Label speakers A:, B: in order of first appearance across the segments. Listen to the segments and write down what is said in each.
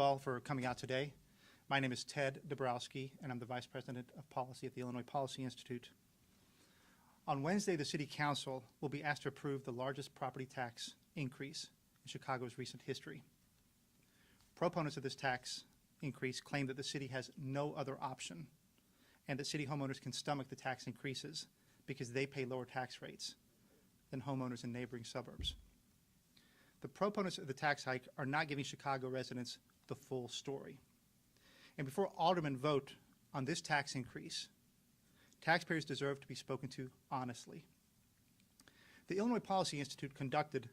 A: All for coming out today. My name is Ted Dabrowski, and I'm the Vice President of Policy at the Illinois Policy Institute. On Wednesday, the City Council will be asked to approve the largest property tax increase in Chicago's recent history. Proponents of this tax increase claim that the city has no other option and that city homeowners can stomach the tax increases because they pay lower tax rates than homeowners in neighboring suburbs. The proponents of the tax hike are not giving Chicago residents the full story. And before aldermen vote on this tax increase, taxpayers deserve to be spoken to honestly. The Illinois Policy Institute conducted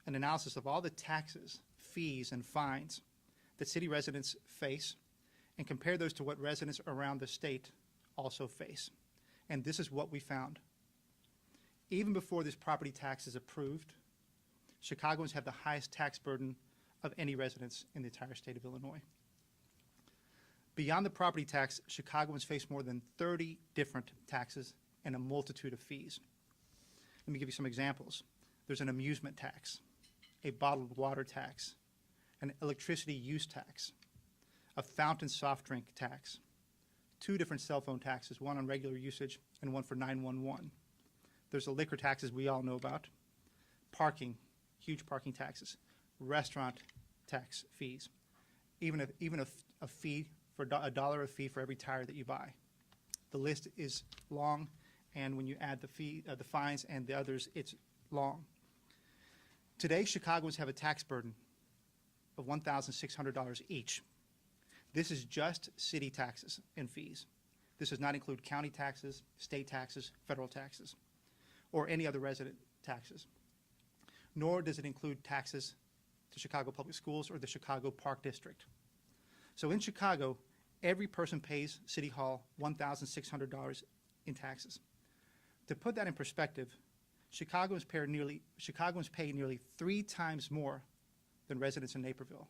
A: an analysis of all the taxes, fees, and fines that city residents face and compared those to what residents around the state also face. And this is what we found. Even before this property tax is approved, Chicagoans have the highest tax burden of any residents in the entire state of Illinois. Beyond the property tax, Chicagoans face more than 30 different taxes and a multitude of fees. Let me give you some examples. There's an amusement tax, a bottled water tax, an electricity use tax, a fountain soft drink tax, 2 different cell phone taxes, one on regular usage and one for 911. There's the liquor taxes we all know about, parking, huge parking taxes, restaurant tax fees, even a fee for $1 a fee for every tire that you buy. The list is long, and when you add the fines and the others, it's long. Today, Chicagoans have a tax burden of $1,600 each. This is just city taxes and fees. This does not include county taxes, state taxes, federal taxes, or any other resident taxes. Nor does it include taxes to Chicago Public Schools or the Chicago Park District. So in Chicago, every person pays City Hall $1,600 in taxes. To put that in perspective, Chicagoans pay nearly 3 times more than residents in Naperville,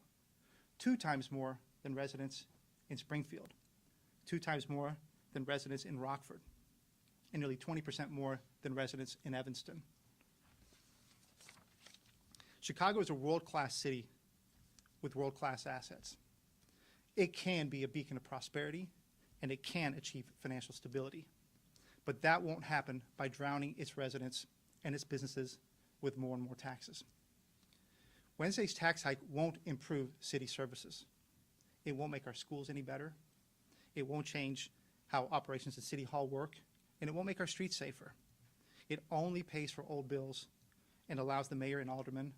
A: 2 times more than residents in Springfield, 2 times more than residents in Rockford, and nearly 20% more than residents in Evanston. Chicago is a world-class city with world-class assets. It can be a beacon of prosperity, and it can achieve financial stability. But that won't happen by drowning its residents and its businesses with more and more taxes. Wednesday's tax hike won't improve city services. It won't make our schools any better. It won't change how operations at City Hall work, and it won't make our streets safer. It only pays for old bills and allows the mayor and aldermen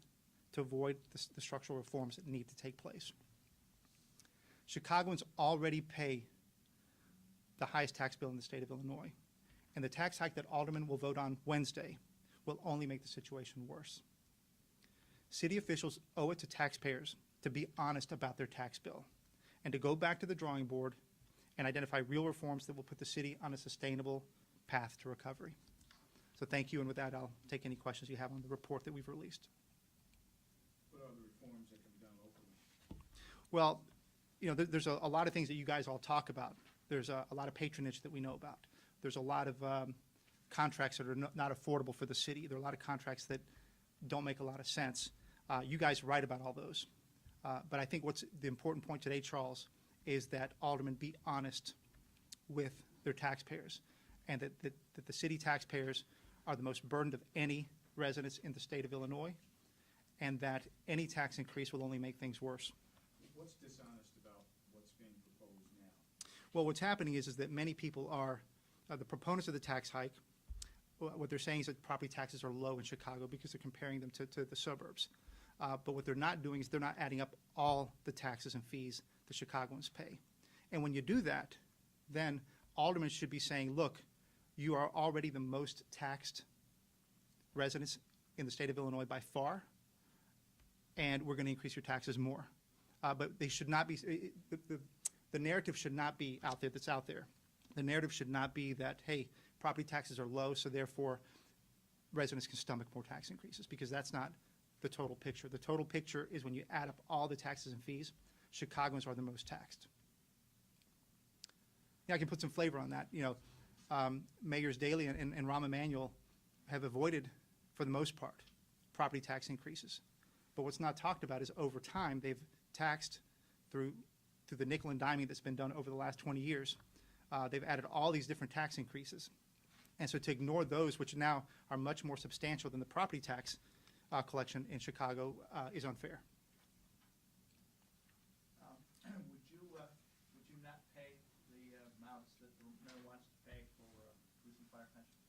A: to avoid the structural reforms that need to take place. Chicagoans already pay the highest tax bill in the state of Illinois, and the tax hike that aldermen will vote on Wednesday will only make the situation worse. City officials owe it to taxpayers to be honest about their tax bill and to go back to the drawing board and identify real reforms that will put the city on a sustainable path to recovery. So thank you, and with that, I'll take any questions you have on the report that we've released.
B: What are the reforms that can be done locally?
A: Well, you know, there's a lot of things that you guys all talk about. There's a lot of patronage that we know about. There's a lot of contracts that are not affordable for the city. There are a lot of contracts that don't make a lot of sense. You guys write about all those. But I think what's the important point today, Charles, is that aldermen be honest with their taxpayers, and that the city taxpayers are the most burdened of any residents in the state of Illinois, and that any tax increase will only make things worse.
B: What's dishonest about what's being proposed now?
A: Well, what's happening is that many people are, the proponents of the tax hike, what they're saying is that property taxes are low in Chicago because they're comparing them to the suburbs. But what they're not doing is they're not adding up all the taxes and fees the Chicagoans pay. And when you do that, then aldermen should be saying, look, you are already the most taxed residents in the state of Illinois by far, and we're going to increase your taxes more. But they should not be, the narrative should not be out there that's out there. The narrative should not be that, hey, property taxes are low, so therefore residents can stomach more tax increases, because that's not the total picture. The total picture is when you add up all the taxes and fees, Chicagoans are the most taxed. Yeah, I can put some flavor on that. You know, Mayors Daley and Rahm Emanuel have avoided, for the most part, property tax increases. But what's not talked about is over time, they've taxed through the nickel and diming that's been done over the last 20 years. They've added all these different tax increases. And so to ignore those, which now are much more substantial than the property tax collection in Chicago, is unfair.
C: Would you not pay the amounts that the mayor wants to pay for police and fire pensions?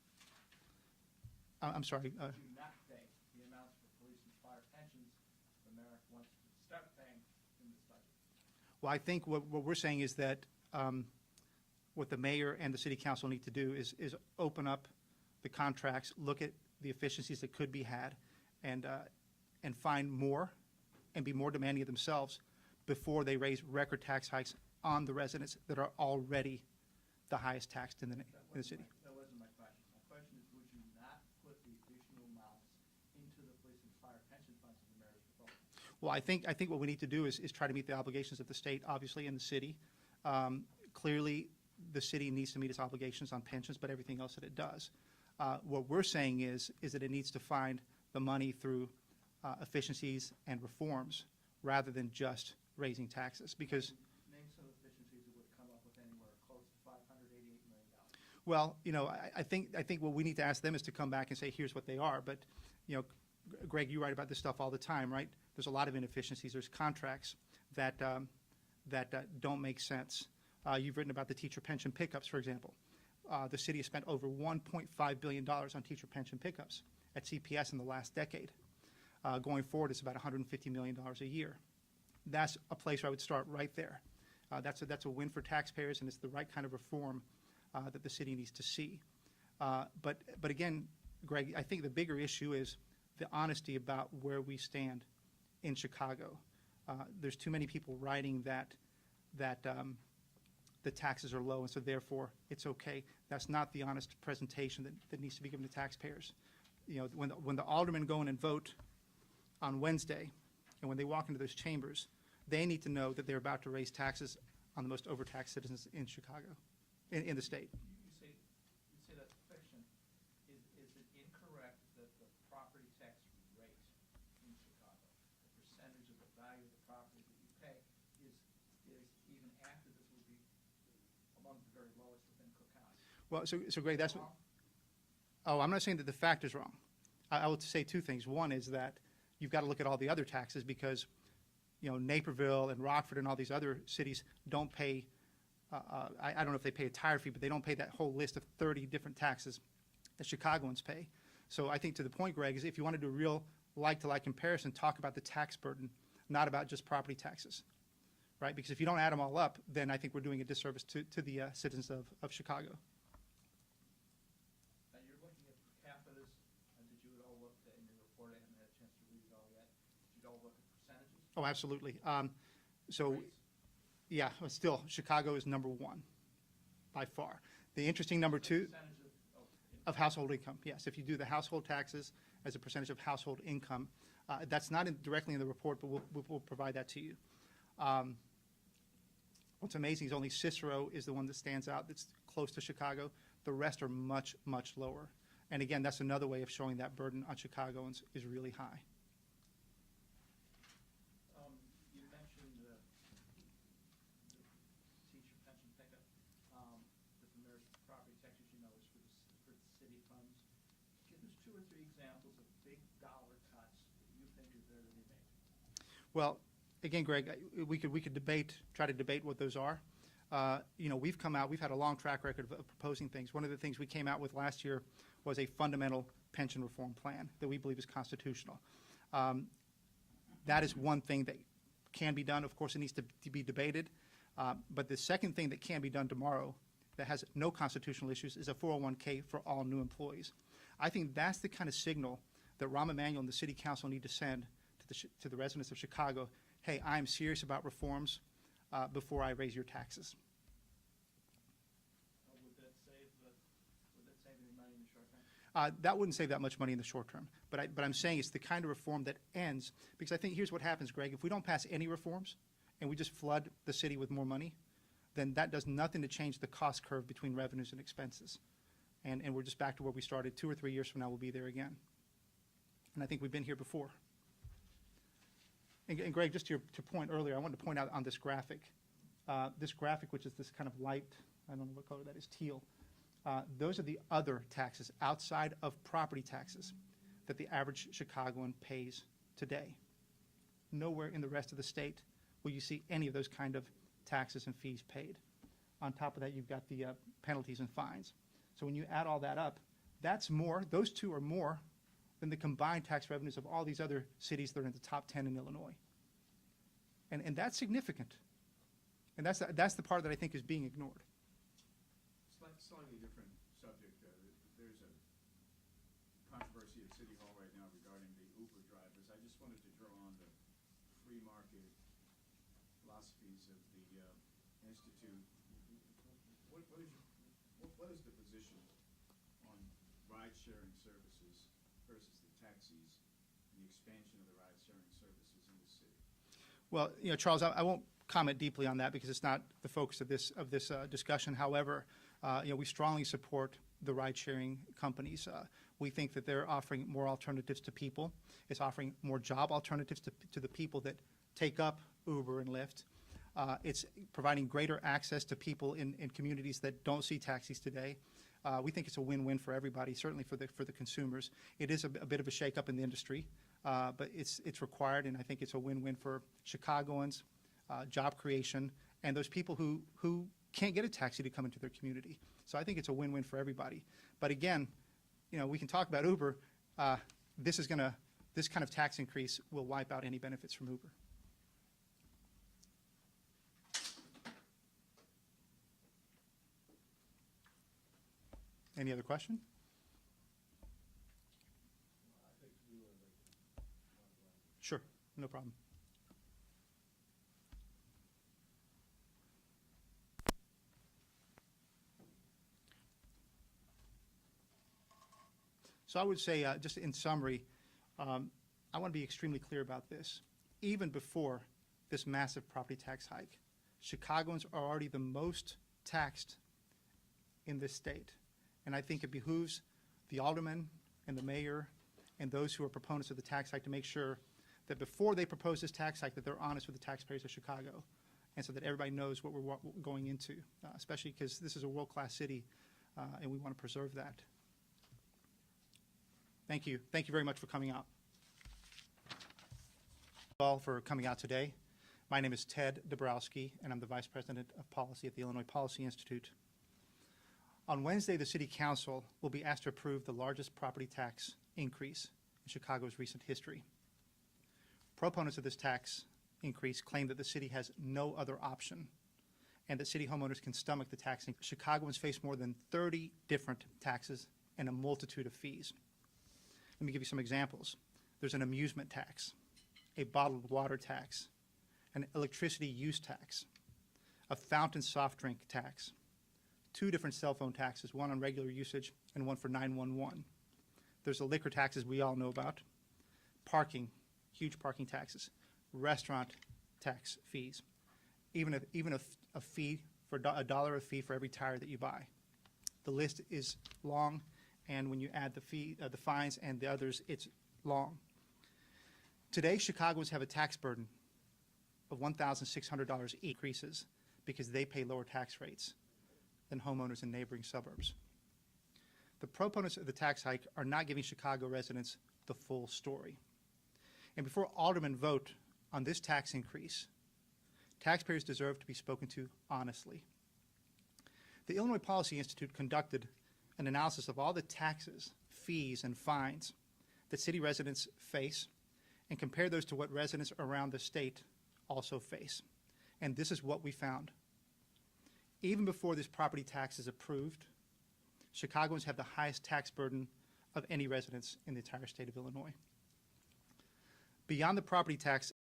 A: I'm sorry.
C: Would you not pay the amounts for police and fire pensions the mayor wants to start paying in this budget?
A: Well, I think what we're saying is that what the mayor and the city council need to do is open up the contracts, look at the efficiencies that could be had, and find more and be more demanding of themselves before they raise record tax hikes on the residents that are already the highest taxed in the city.
C: That wasn't my question. My question is, would you not put the additional amounts into the police and fire pension funds of the mayor's proposal?
A: Well, I think what we need to do is try to meet the obligations of the state, obviously, and the city. Clearly, the city needs to meet its obligations on pensions, but everything else that it does. What we're saying is that it needs to find the money through efficiencies and reforms rather than just raising taxes, because
C: Name some efficiencies that would come up with anywhere close to $588 million.
A: well, I think what we need to ask them is to come back and say, here's what they are. But, Greg, you write about this stuff all the time, right? There's a lot of inefficiencies. There's contracts that don't make sense. You've written about the teacher pension pickups, for example. The city has spent over $1.5 billion on teacher pension pickups at CPS in the last decade. Going forward, it's about $150 million a year. That's a place where I would start right there. That's a win for taxpayers, and it's the right kind of reform that the city needs to see. But again, Greg, I think the bigger issue is the honesty about where we stand in Chicago. There's too many people writing that the taxes are low, and so therefore it's okay. That's not the honest presentation that needs to be given to taxpayers. When the aldermen go in and vote on Wednesday, and when they walk into those chambers, they need to know that they're about to raise taxes on the most overtaxed citizens in Chicago, in the state.
C: You say that's fiction. Is it incorrect that the property tax rate in Chicago, the percentage of the value of the property that you pay, is even after this would be among the very lowest within Cook County?
A: Well, so Greg, that's
C: Wrong?
A: I'm not saying that the fact is wrong. I will say two things. One is that you've got to look at all the other taxes because, Naperville and Rockford and all these other cities don't pay, I don't know if they pay a tire fee, but they don't pay that whole list of 30 different taxes that Chicagoans pay. So I think to the point, Greg, is if you want to do a real like-to-like comparison, talk about the tax burden, not about just property taxes, right? Because if you don't add them all up, then I think we're doing a disservice to the citizens of Chicago.
C: You're looking at per capitas, and did you at all look in your report? I haven't had a chance to read it all yet. Did you all look at percentages?
A: Oh, absolutely. So,
C: Rates?
A: yeah, but still, Chicago is number one by far. The interesting number two
C: Percentage
A: of household income, yes. If you do the household taxes as a percentage of household income, that's not directly in the report, but we'll provide that to you. What's amazing is only Cicero is the one that stands out that's close to Chicago. The rest are much, much lower. And again, that's another way of showing that burden on Chicagoans is really high.
C: You mentioned the teacher pension pickup, that the mayor's property tax, as you know, is for the city funds. Give us 2 or 3 examples of big dollar cuts that you think are there to be made.
A: Well, again, Greg, we could try to debate what those are. We've had a long track record of proposing things. One of the things we came out with last year was a fundamental pension reform plan that we believe is constitutional. That is one thing that can be done. Of course, it needs to be debated. But the second thing that can be done tomorrow that has no constitutional issues is a 401k for all new employees. I think that's the kind of signal that Rahm Emanuel and the city council need to send to the residents of Chicago. Hey, I'm serious about reforms before I raise your taxes.
C: Would that save any money in the short term?
A: That wouldn't save that much money in the short term. But I'm saying it's the kind of reform that ends, because I think here's what happens, Greg. If we don't pass any reforms and we just flood the city with more money, then that does nothing to change the cost curve between revenues and expenses. And we're just back to where we started. 2 or 3 years from now, we'll be there again. And I think we've been here before. And Greg, just to your point earlier, I wanted to point out on this graphic, which is this kind of light, I don't know what color that is, teal, those are the other taxes outside of property taxes that the average Chicagoan pays today. Nowhere in the rest of the state will you see any of those kind of taxes and fees paid. On top of that, you've got the penalties and fines. So when you add all that up, that's more, those two are more than the combined tax revenues of all these other cities that are in the top 10 in Illinois. And that's significant. And that's the part that I think is being ignored.
B: Slightly different subject. There's a controversy at City Hall right now regarding the Uber drivers. I just wanted to draw on the free market philosophies of the Institute. What is the position on ride-sharing services versus the taxis and the expansion of the ride-sharing services in the city?
A: Well, Charles, I won't comment deeply on that because it's not the focus of this discussion. However, we strongly support the ride-sharing companies. We think that they're offering more alternatives to people. It's offering more job alternatives to the people that take up Uber and Lyft. It's providing greater access to people in communities that don't see taxis today. We think it's a win-win for everybody, certainly for the consumers. It is a bit of a shake-up in the industry, but it's required, and I think it's a win-win for Chicagoans, job creation, and those people who can't get a taxi to come into their community. So I think it's a win-win for everybody. But again, we can talk about Uber. This kind of tax increase will wipe out any benefits from Uber. Any other question? Sure, no problem. So I would say, just in summary, I want to be extremely clear about this. Even before this massive property tax hike, Chicagoans are already the most taxed in this state. And I think it behooves the aldermen and the mayor and those who are proponents of the tax hike to make sure that before they propose this tax hike that they're honest with the taxpayers of Chicago, and so that everybody knows what we're going into, especially because this is a world-class city, and we want to preserve that. Thank you. Thank you very much for coming out. All for coming out today. My name is Ted Dabrowski, and I'm the Vice President of Policy at the Illinois Policy Institute. On Wednesday, the City Council will be asked to approve the largest property tax increase in Chicago's recent history. Proponents of this tax increase claim that the city has no other option and that city homeowners can stomach the tax. Chicagoans face more than 30 different taxes and a multitude of fees. Let me give you some examples. There's an amusement tax, a bottled water tax, an electricity use tax, a fountain soft drink tax, 2 different cell phone taxes, one on regular usage and one for 911. There's the liquor taxes we all know about, parking, huge parking taxes, restaurant tax fees, even a fee for $1 a fee for every tire that you buy. The list is long, and when you add the fines and the others, it's long. Today, Chicagoans have a tax burden of $1,600 increases because they pay lower tax rates than homeowners in neighboring suburbs. The proponents of the tax hike are not giving Chicago residents the full story. And before aldermen vote on this tax increase, taxpayers deserve to be spoken to honestly. The Illinois Policy Institute conducted an analysis of all the taxes, fees, and fines that city residents face and compared those to what residents around the state also face. And this is what we found. Even before this property tax is approved, Chicagoans have the highest tax burden of any residents in the entire state of Illinois. Beyond the property tax,